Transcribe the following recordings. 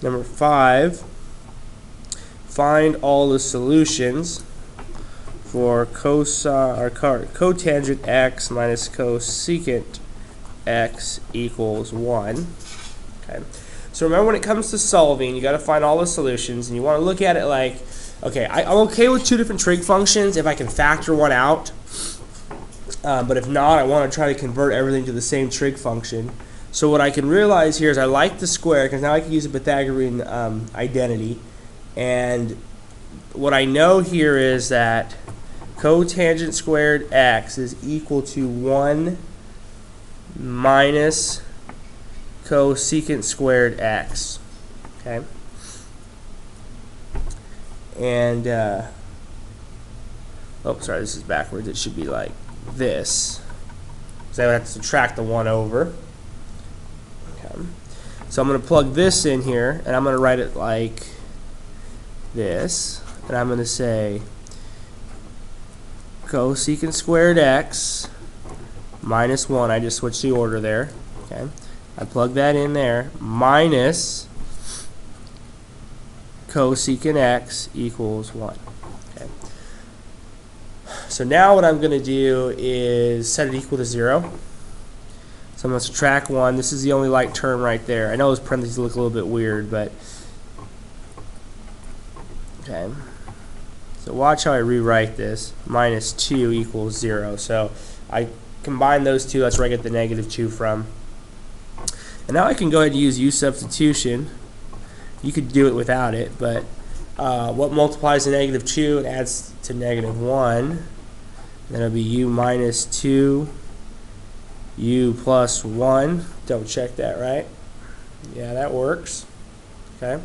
Number 5, find all the solutions for cotangent x minus cosecant x equals 1. Okay. So remember, when it comes to solving, you got to find all the solutions, and you want to look at it like, okay, I'm okay with two different trig functions if I can factor one out, but if not, I want to try to convert everything to the same trig function. So what I can realize here is I like the square because now I can use a Pythagorean identity, and what I know here is that cotangent squared x is equal to 1 minus cosecant squared x. Okay, and oh, sorry, this is backwards. It should be like this. So I would have to subtract the 1 over. Okay, so I'm going to plug this in here, and I'm going to write it like this, and I'm going to say cosecant squared x minus 1. I just switched the order there. Okay, I plug that in there, minus cosecant x equals 1. Okay. So now what I'm going to do is set it equal to 0. So I'm going to subtract 1. This is the only like term right there. I know those parentheses look a little bit weird, but okay. So watch how I rewrite this. Minus 2 equals 0. So I combine those two. That's where I get the negative 2 from. And now I can go ahead and use u substitution. You could do it without it, but what multiplies to negative 2 and adds to negative 1? Then it'll be u minus 2, u plus 1. Double check that, right? Yeah, that works. Okay.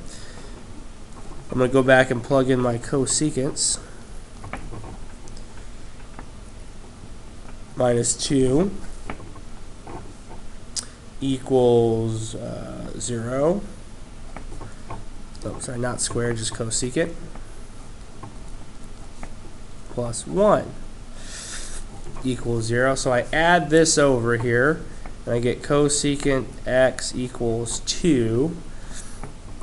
I'm going to go back and plug in my cosecants. Minus 2 equals 0. Oh, sorry, not squared, just cosecant. Plus 1 equals 0. So I add this over here, and I get cosecant x equals 2.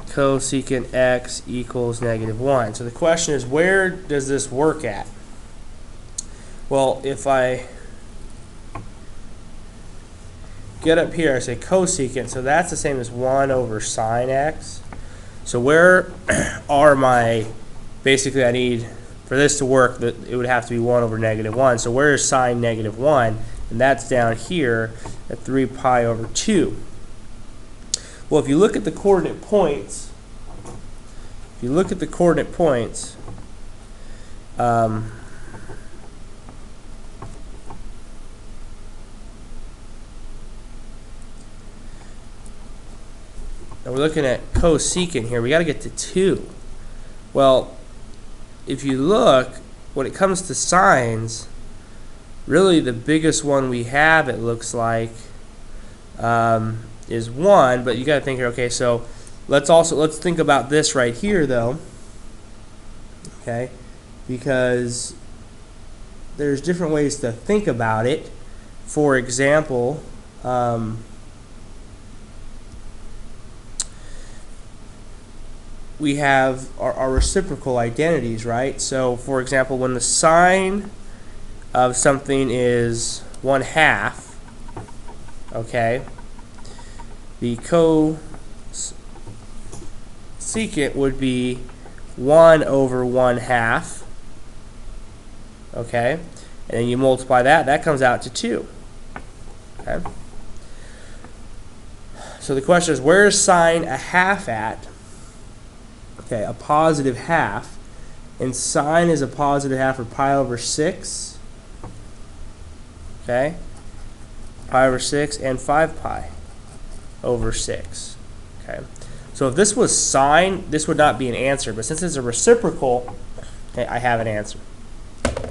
Cosecant x equals negative 1. So the question is, where does this work at? Well, if I get up here, I say cosecant, so that's the same as 1 over sine x. So where are my, basically I need, for this to work, that it would have to be 1 over negative 1. So where is sine negative 1? And that's down here at 3 pi over 2. Well, if you look at the coordinate points, and we're looking at cosecant here. We got to get to 2. Well, if you look, when it comes to sines, really the biggest one we have, it looks like, is 1. But you got to think here. Okay, so let's think about this right here, though. Okay, because there's different ways to think about it. For example, we have our reciprocal identities, right? So, for example, when the sine of something is 1/2, okay, the cosecant would be 1 over 1/2, okay, and then you multiply that, that comes out to 2, okay. So the question is, where is sine a half at? Okay, a positive half, and sine is a positive half for pi over 6, okay, pi over 6 and 5 pi over 6, okay. So if this was sine, this would not be an answer, but since it's a reciprocal, okay, I have an answer. All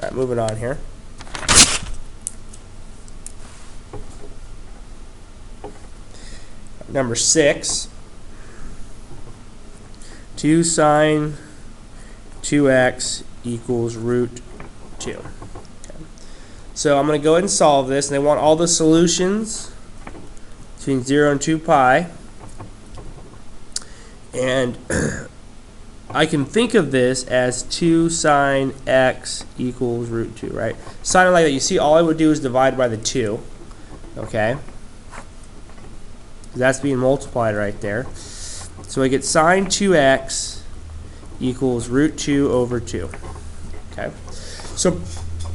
right, moving on here. Number 6. 2 sine 2x equals root 2. Okay. So I'm going to go ahead and solve this, and they want all the solutions between 0 and 2 pi. And I can think of this as 2 sine x equals root 2, right? Sign it like that. You see, all I would do is divide by the 2, okay? That's being multiplied right there. So I get sine 2x equals root 2 over 2, okay? So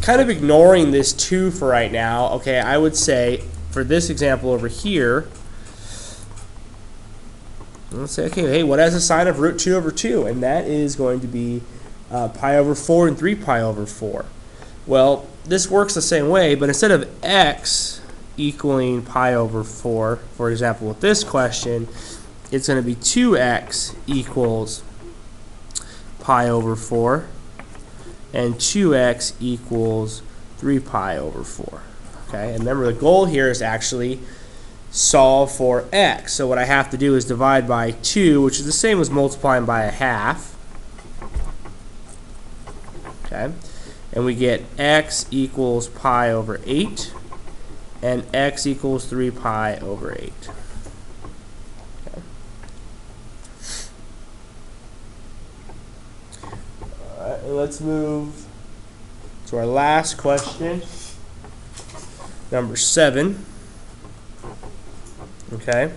kind of ignoring this 2 for right now, okay, I would say for this example over here, let's say, okay, hey, what has a sine of root 2 over 2? And that is going to be pi over 4 and 3 pi over 4. Well, this works the same way, but instead of x equaling pi over 4, for example, with this question, it's going to be 2x equals pi over 4, and 2x equals 3 pi over 4. Okay, and remember the goal here is to actually solve for x. So what I have to do is divide by 2, which is the same as multiplying by a half. Okay, and we get x equals pi over 8, and x equals 3 pi over 8. Okay. All right, and let's move to our last question, number 7. Okay.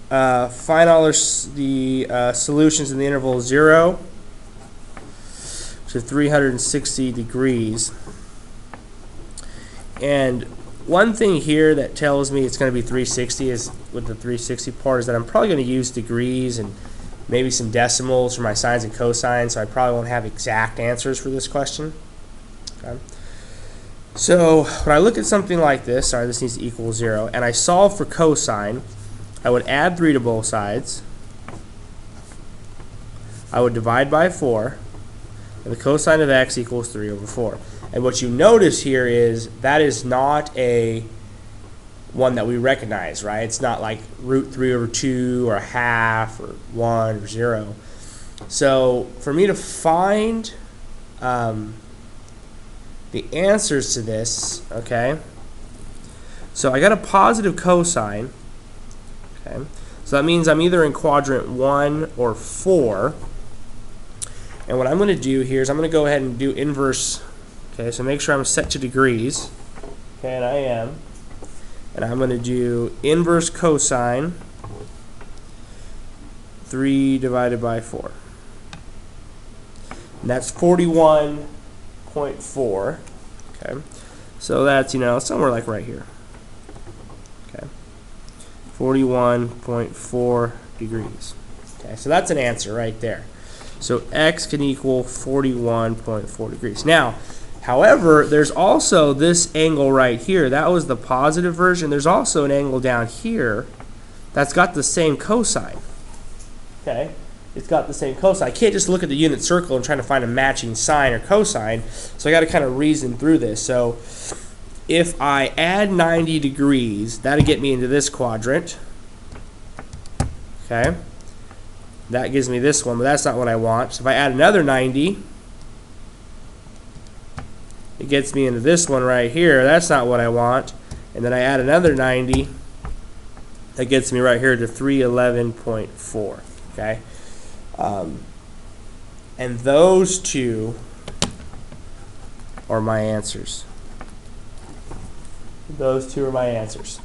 Find all the solutions in the interval 0 to 360 degrees. And one thing here that tells me it's going to be 360 is with the 360 part is that I'm probably going to use degrees and maybe some decimals for my sines and cosines, so I probably won't have exact answers for this question. Okay. So when I look at something like this, sorry, this needs to equal 0, and I solve for cosine, I would add 3 to both sides. I would divide by 4, and the cosine of x equals 3 over 4. And what you notice here is that is not a one that we recognize, right? It's not like root 3 over 2 or a half or 1 or 0. So for me to find the answers to this, okay, so I got a positive cosine, okay, so that means I'm either in quadrant 1 or 4, and what I'm going to do here is I'm going to go ahead and do inverse, okay, so make sure I'm set to degrees, okay, and I am, and I'm going to do inverse cosine 3 divided by 4, and that's 41.4. Okay, so that's, somewhere like right here. Okay, 41.4 degrees. Okay, so that's an answer right there. So x can equal 41.4 degrees. Now, however, there's also this angle right here. That was the positive version. There's also an angle down here that's got the same cosine. Okay. It's got the same cosine. I can't just look at the unit circle and try to find a matching sine or cosine, so I got to kind of reason through this. So if I add 90 degrees, that'll get me into this quadrant. Okay, that gives me this one, but that's not what I want. So if I add another 90, it gets me into this one right here. That's not what I want. And then I add another 90, that gets me right here to 311.4. Okay. And those two are my answers. Those two are my answers.